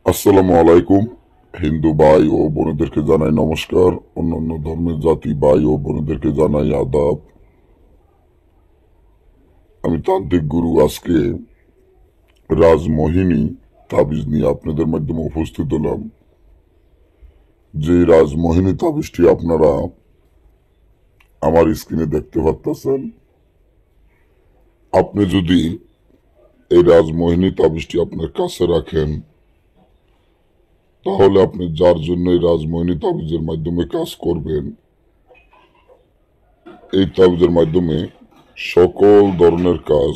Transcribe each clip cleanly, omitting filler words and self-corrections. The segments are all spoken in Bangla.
আসসালামু আলাইকুম। হিন্দু ভাই ও বোনেদেরকে জানাই নমস্কার। অন্যান্য ধর্মের জাতি ভাই ও বোনেদেরকে জানাই আদাব। আমি তান্ত্রিক গুরু। আজকে রাজমোহিনী তাবিজ নিয়ে আপনাদের মাধ্যমে উপস্থিত হলাম। যে রাজমোহিনী তাবিজটি আপনারা আমার স্ক্রিনে দেখতে পাচ্ছেন, আপনি যদি এই রাজমোহিনী তাবিজটি আপনার কাছে রাখেন, তাহলে আপনি যার জন্য এই রাজমোহিনী তাবিজের মাধ্যমে কাজ করবেন, এই তাবিজের মাধ্যমে সকল ধরনের কাজ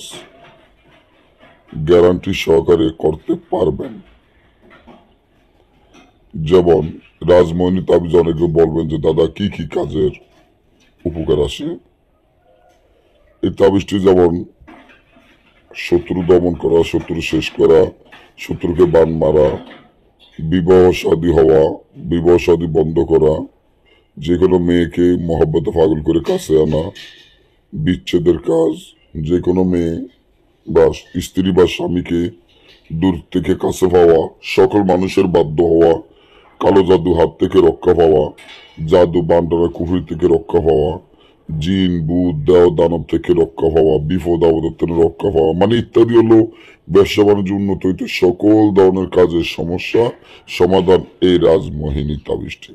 গ্যারান্টি সহকারে করতে পারবেন। যেমন রাজমোহিনী তাবিজ অনেকে বলবেন যে দাদা কি কি কাজের উপকার আসে। এই তাবিজটি যেমন শত্রু দমন করা, শত্রু শেষ করা, শত্রুকে বান মারা, বিবাহ শাদী হওয়া, বিবাহ শাদী বন্ধ করা, যে কোনো মেয়েকে মহব্বতে পাগল করে কাছে আনা, বিচ্ছেদের কাজ, যে কোনো মেয়ে বা স্ত্রী বা স্বামীকে দূর থেকে কাছে পাওয়া, সকল মানুষের বাধ্য হওয়া, কালো জাদু হাত থেকে রক্ষা পাওয়া, জাদু বান্ডারা কুফরি থেকে রক্ষা পাওয়া, জিন ভূত দেহ দানব থেকে রক্ষা পাওয়া, বিপদ আপদের থেকে রক্ষা পাওয়া, মানে ইত্যাদি হলো ব্যবসা বাণিজ্য উন্নত হইতে সকল ধরনের কাজের সমস্যা সমাধান এই রাজমোহিনী তাবিজটি।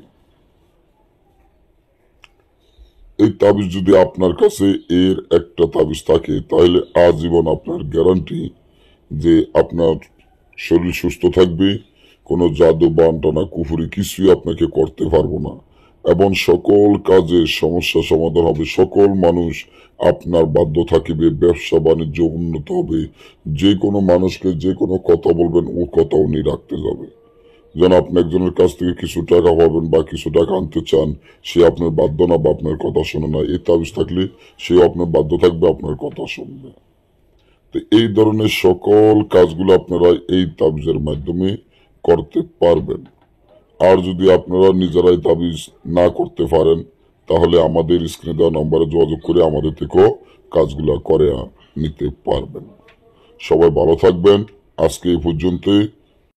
এই তাবিজ যদি আপনার কাছে এর একটা তাবিজ থাকে, তাহলে আজীবন আপনার গ্যারান্টি যে আপনার শরীর সুস্থ থাকবে, কোনো জাদু বানটানা কুফুরি কিছুই আপনাকে করতে পারবো না, এবং সকল কাজের সমস্যা সমাধান হবে। সকল মানুষ আপনার বাধ্য থাকিবে, ব্যবসা বাণিজ্য উন্নত হবে। যে কোনো মানুষকে যে কোনো কথা বলবেন, ও কথা উনি রাখতে যাবে। যেন আপনি একজনের কাছ থেকে কিছু টাকা পাবেন বা কিছু টাকা আনতে চান, সে আপনার বাধ্য না বা আপনার কথা শুনে না। এই তাবিজ থাকলে সে আপনার বাধ্য থাকবে, আপনার কথা শুনবে। তো এই ধরনের সকল কাজগুলো আপনারা এই তাবিজের মাধ্যমে করতে পারবেন। আর যদি আপনারা নিজেরাই তাবিজ না করতে পারেন, তাহলে আমাদের স্ক্রিনে দেওয়া নম্বরে যোগাযোগ করে আমাদের থেকেও কাজগুলো করে নিতে পারবেন। সবাই ভালো থাকবেন। আজকে এই পর্যন্তই।